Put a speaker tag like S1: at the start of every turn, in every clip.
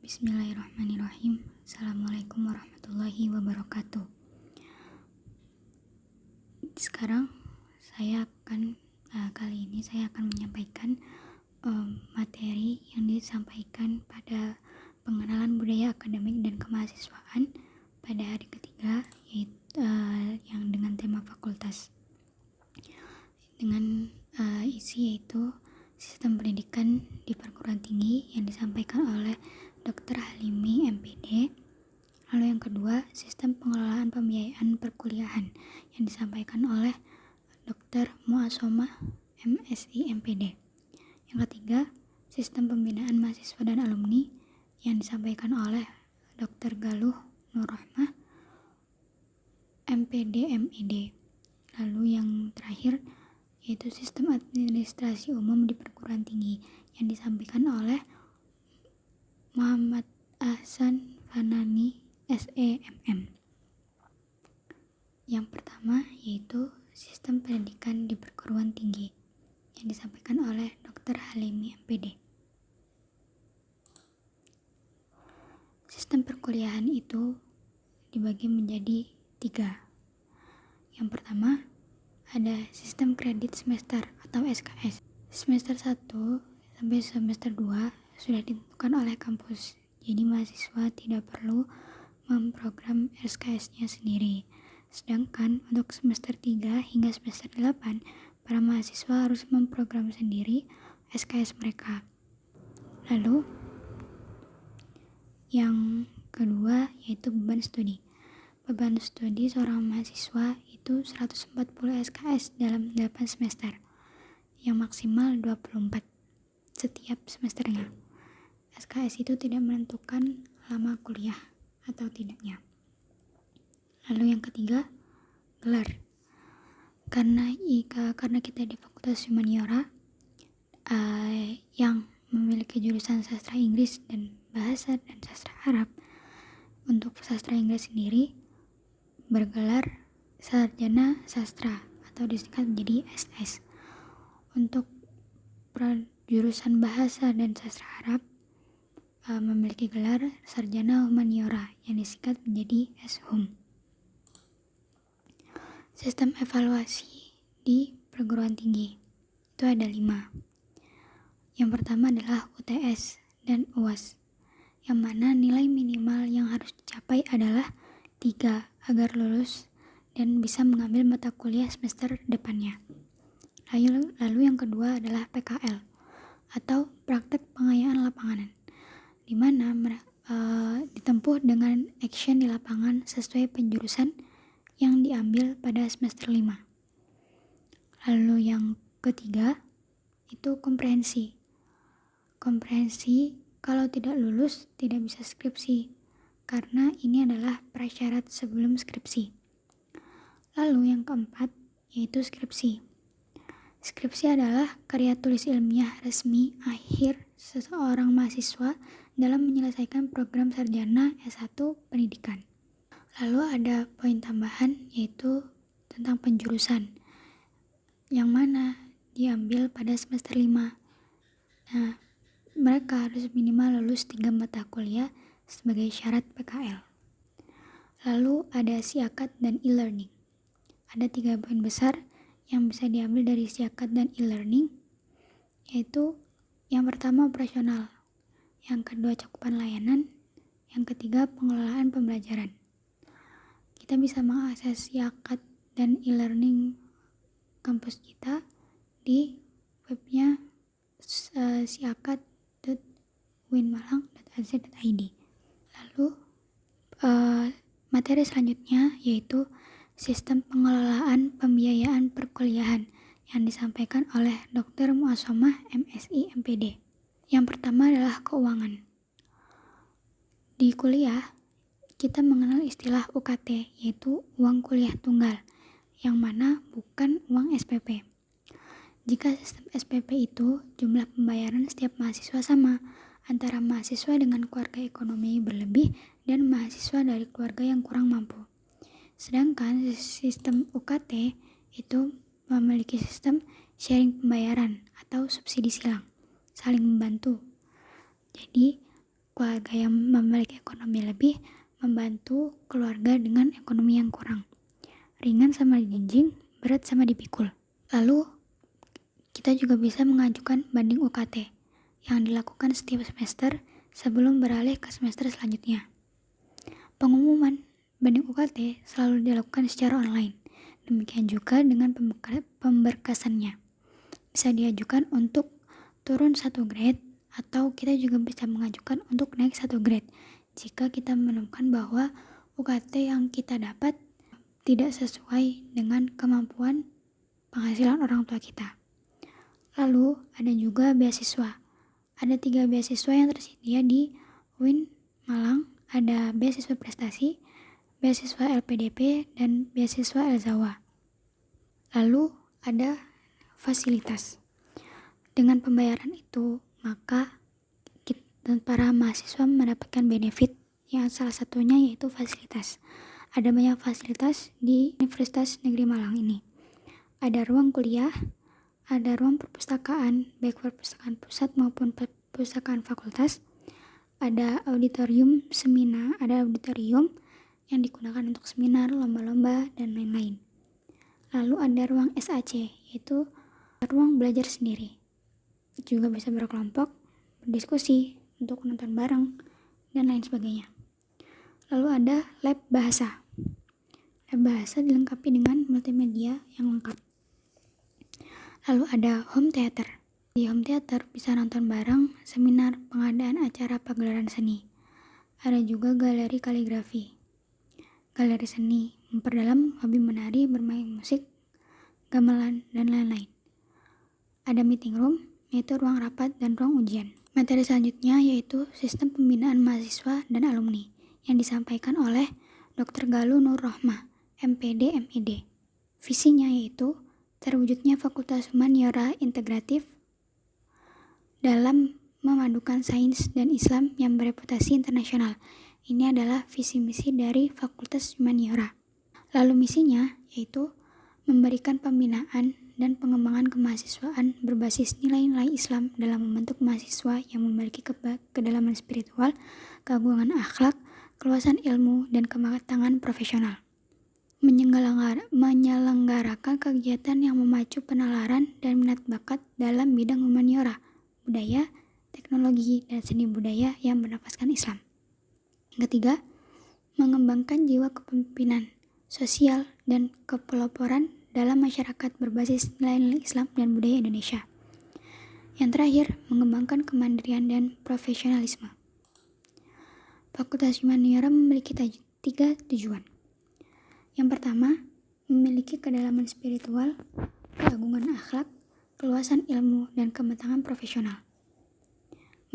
S1: Bismillahirrahmanirrahim. Assalamualaikum warahmatullahi wabarakatuh. Sekarang kali ini saya akan menyampaikan materi yang disampaikan pada pengenalan budaya akademik dan kemahasiswaan pada hari ketiga, yaitu yang dengan tema fakultas, dengan isi yaitu sistem pendidikan di perguruan tinggi yang disampaikan oleh Dr. Halimi MPD. Lalu yang kedua, sistem pengelolaan pembiayaan perkuliahan yang disampaikan oleh Dr. Muasomah MSI MPD. Yang ketiga, sistem pembinaan mahasiswa dan alumni yang disampaikan oleh Dr. Galuh Nurrahmah MPD MED. Lalu yang terakhir yaitu sistem administrasi umum di perguruan tinggi yang disampaikan oleh Muhammad Ahsan Fanani SEMM. Yang pertama yaitu sistem pendidikan di perguruan tinggi yang disampaikan oleh Dr. Halimi MPD. Sistem perkuliahan itu dibagi menjadi 3. Yang pertama ada sistem kredit semester atau SKS. Semester 1 sampai semester 2 sudah ditentukan oleh kampus, jadi mahasiswa tidak perlu memprogram SKS-nya sendiri. Sedangkan untuk semester 3 hingga semester 8, para mahasiswa harus memprogram sendiri SKS mereka. Lalu yang kedua yaitu beban studi. Beban studi seorang mahasiswa itu 140 SKS dalam 8 semester, yang maksimal 24 setiap semesternya. SKS itu tidak menentukan lama kuliah atau tidaknya. Lalu yang ketiga, gelar. Karena kita di Fakultas Humaniora yang memiliki jurusan sastra Inggris dan bahasa dan sastra Arab, untuk sastra Inggris sendiri bergelar sarjana sastra atau disingkat menjadi SS. Untuk jurusan bahasa dan sastra Arab memiliki gelar sarjana humaniora yang disingkat menjadi SHUM. Sistem evaluasi di perguruan tinggi itu ada 5. Yang pertama adalah UTS dan UAS, yang mana nilai minimal yang harus dicapai adalah 3 agar lulus dan bisa mengambil mata kuliah semester depannya. Lalu yang kedua adalah PKL atau praktek pengayaan lapangan, di mana ditempuh dengan action di lapangan sesuai penjurusan yang diambil pada semester 5. Lalu yang ketiga itu komprehensi. Komprehensi kalau tidak lulus tidak bisa skripsi, karena ini adalah prasyarat sebelum skripsi. Lalu yang keempat yaitu skripsi. Skripsi adalah karya tulis ilmiah resmi akhir seseorang mahasiswa dalam menyelesaikan program sarjana S1 pendidikan. Lalu ada poin tambahan yaitu tentang penjurusan, yang mana diambil pada semester 5. Nah, mereka harus minimal lulus 3 mata kuliah sebagai syarat PKL. Lalu ada siakat dan e-learning. Ada 3 poin besar yang bisa diambil dari siakat dan e-learning, yaitu yang pertama operasional, yang kedua cakupan layanan, yang ketiga pengelolaan pembelajaran. Kita bisa mengakses siakat dan e-learning kampus kita di webnya siakat.winmalang.az.id. Lalu materi selanjutnya yaitu sistem pengelolaan pembiayaan perkuliahan yang disampaikan oleh Dr. Muasomah MSI MPD. Yang pertama adalah keuangan. Di kuliah, kita mengenal istilah UKT, yaitu uang kuliah tunggal, yang mana bukan uang SPP. Jika sistem SPP itu jumlah pembayaran setiap mahasiswa sama antara mahasiswa dengan keluarga ekonomi berlebih dan mahasiswa dari keluarga yang kurang mampu. Sedangkan sistem UKT itu memiliki sistem sharing pembayaran atau subsidi silang, saling membantu. Jadi keluarga yang memiliki ekonomi lebih membantu keluarga dengan ekonomi yang kurang. Ringan sama dijinjing, berat sama dipikul. Lalu kita juga bisa mengajukan banding UKT yang dilakukan setiap semester sebelum beralih ke semester selanjutnya. Pengumuman banding UKT selalu dilakukan secara online. Demikian juga dengan pemberkasannya. Bisa diajukan untuk turun 1 grade atau kita juga bisa mengajukan untuk naik 1 grade jika kita menemukan bahwa UKT yang kita dapat tidak sesuai dengan kemampuan penghasilan orang tua kita. Lalu ada juga beasiswa. Ada 3 beasiswa yang tersedia di UIN Malang. Ada beasiswa prestasi, beasiswa LPDP, dan beasiswa Elzawa. Lalu ada fasilitas. Dengan pembayaran itu, maka para mahasiswa mendapatkan benefit yang salah satunya yaitu fasilitas. Ada banyak fasilitas di Universitas Negeri Malang ini. Ada ruang kuliah, ada ruang perpustakaan, baik perpustakaan pusat maupun perpustakaan fakultas. Ada auditorium seminar, ada auditorium yang digunakan untuk seminar, lomba-lomba, dan lain-lain. Lalu ada ruang SAC, yaitu ruang belajar sendiri. Juga bisa berkelompok, berdiskusi, untuk nonton bareng, dan lain sebagainya. Lalu ada lab bahasa. Lab bahasa dilengkapi dengan multimedia yang lengkap. Lalu ada home theater. Di home theater bisa nonton bareng, seminar, pengadaan acara pagelaran seni. Ada juga galeri kaligrafi. Galeri seni memperdalam hobi menari, bermain musik, gamelan, dan lain-lain. Ada meeting room, yaitu ruang rapat dan ruang ujian. Materi selanjutnya yaitu sistem pembinaan mahasiswa dan alumni yang disampaikan oleh Dr. Galuh Nur Rohmah, MPD MID. Visinya yaitu terwujudnya Fakultas Humaniora Integratif dalam memadukan sains dan Islam yang bereputasi internasional. Ini adalah visi misi dari Fakultas Humaniora. Lalu misinya yaitu memberikan pembinaan dan pengembangan kemahasiswaan berbasis nilai-nilai Islam dalam membentuk mahasiswa yang memiliki kedalaman spiritual, keagungan akhlak, keluasan ilmu, dan kematangan profesional. Menyelenggarakan kegiatan yang memacu penalaran dan minat bakat dalam bidang humaniora, budaya, teknologi, dan seni budaya yang bernafaskan Islam. Yang ketiga, mengembangkan jiwa kepemimpinan, sosial, dan kepeloporan dalam masyarakat berbasis nilai-nilai Islam dan budaya Indonesia. Yang terakhir, mengembangkan kemandirian dan profesionalisme. Fakultas Humaniora memiliki 3 tujuan. Yang pertama, memiliki kedalaman spiritual, keagungan akhlak, keluasan ilmu, dan kematangan profesional.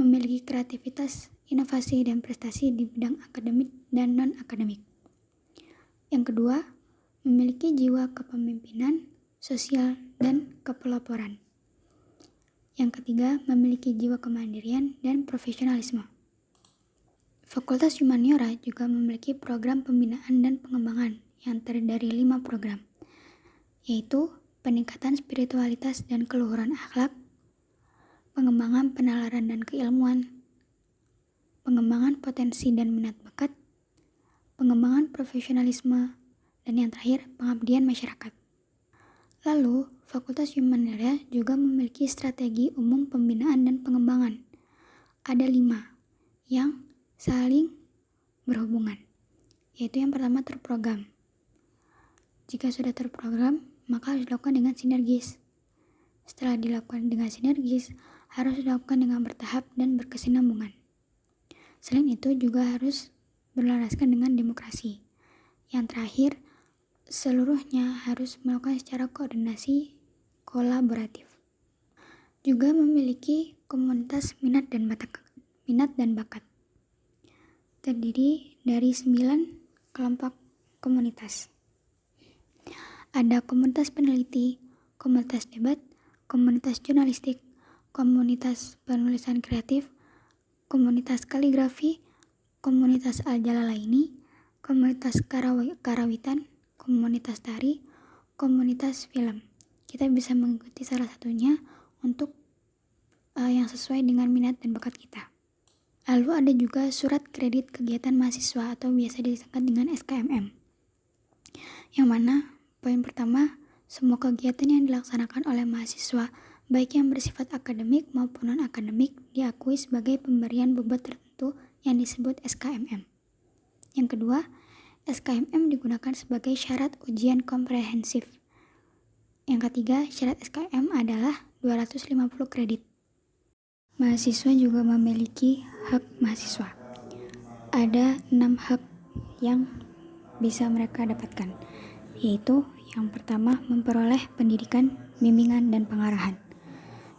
S1: Memiliki kreativitas, inovasi, dan prestasi di bidang akademik dan non-akademik. Yang kedua, memiliki jiwa kepemimpinan, sosial, dan kepeloporan. Yang ketiga, memiliki jiwa kemandirian dan profesionalisme. Fakultas Humaniora juga memiliki program pembinaan dan pengembangan yang terdiri dari 5 program, yaitu peningkatan spiritualitas dan keluhuran akhlak, pengembangan penalaran dan keilmuan, pengembangan potensi dan minat bakat, pengembangan profesionalisme, dan yang terakhir, pengabdian masyarakat. Lalu, Fakultas Humaniora juga memiliki strategi umum pembinaan dan pengembangan. Ada 5 yang saling berhubungan, yaitu yang pertama terprogram. Jika sudah terprogram, maka harus dilakukan dengan sinergis. Setelah dilakukan dengan sinergis, harus dilakukan dengan bertahap dan berkesinambungan. Selain itu juga harus berlaraskan dengan demokrasi. Yang terakhir, seluruhnya harus melakukan secara koordinasi kolaboratif. Juga memiliki komunitas minat dan bakat. Terdiri dari 9 kelompok komunitas. Ada komunitas peneliti, komunitas debat, komunitas jurnalistik, komunitas penulisan kreatif, komunitas kaligrafi, komunitas Al-Jalalaini, komunitas karawitan, komunitas tari, komunitas film. Kita bisa mengikuti salah satunya untuk yang sesuai dengan minat dan bakat kita. Lalu ada juga surat kredit kegiatan mahasiswa atau biasa disingkat dengan SKMM. Yang mana poin pertama, semua kegiatan yang dilaksanakan oleh mahasiswa, baik yang bersifat akademik maupun non-akademik, diakui sebagai pemberian bobot tertentu yang disebut SKMM. Yang kedua, SKMM digunakan sebagai syarat ujian komprehensif. Yang ketiga, syarat SKM adalah 250 kredit. Mahasiswa juga memiliki hak mahasiswa. Ada 6 hak yang bisa mereka dapatkan, yaitu yang pertama, memperoleh pendidikan, bimbingan, dan pengarahan.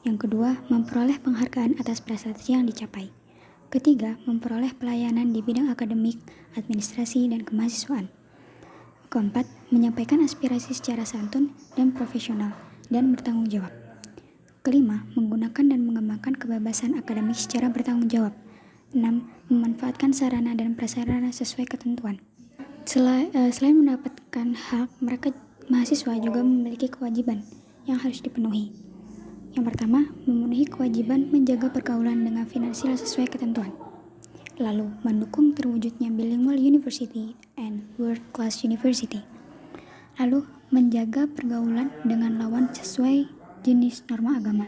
S1: Yang kedua, memperoleh penghargaan atas prestasi yang dicapai. Ketiga, memperoleh pelayanan di bidang akademik, administrasi, dan kemahasiswaan. Keempat, menyampaikan aspirasi secara santun dan profesional dan bertanggung jawab. Kelima, menggunakan dan mengembangkan kebebasan akademik secara bertanggung jawab. 6. Memanfaatkan sarana dan prasarana sesuai ketentuan. Selain mendapatkan hak, mahasiswa juga memiliki kewajiban yang harus dipenuhi. Yang pertama, memenuhi kewajiban menjaga pergaulan dengan finansial sesuai ketentuan. Lalu, mendukung terwujudnya bilingual university and world class university. Lalu, menjaga pergaulan dengan lawan sesuai jenis norma agama.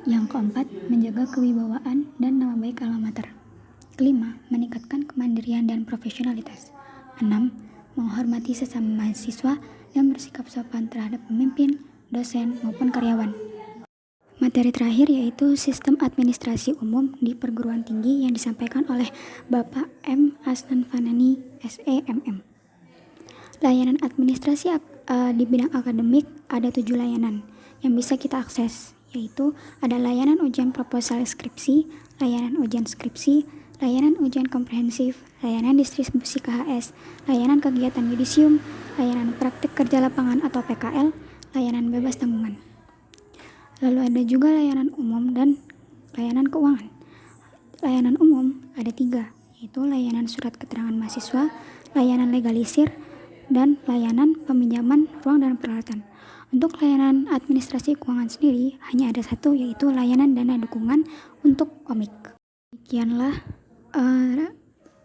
S1: Yang keempat, menjaga kewibawaan dan nama baik alma mater. Kelima, meningkatkan kemandirian dan profesionalitas. 6. Menghormati sesama mahasiswa dan bersikap sopan terhadap pemimpin, dosen, maupun karyawan. Materi terakhir yaitu Sistem Administrasi Umum di Perguruan Tinggi yang disampaikan oleh Bapak M. Asnan Fanani, SEMM. Layanan administrasi di bidang akademik ada 7 layanan yang bisa kita akses, yaitu ada layanan ujian proposal skripsi, layanan ujian skripsi, layanan ujian komprehensif, layanan distribusi KHS, layanan kegiatan yudisium, layanan praktik kerja lapangan atau PKL, layanan bebas tanggungan. Lalu ada juga layanan umum dan layanan keuangan. Layanan umum ada 3, yaitu layanan surat keterangan mahasiswa, layanan legalisir, dan layanan peminjaman ruang dan peralatan. Untuk layanan administrasi keuangan sendiri hanya ada 1, yaitu layanan dana dukungan untuk komik. Demikianlah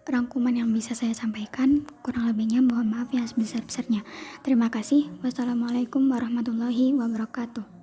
S1: rangkuman yang bisa saya sampaikan. Kurang lebihnya mohon maaf yang sebesar-besarnya. Terima kasih. Wassalamualaikum warahmatullahi wabarakatuh.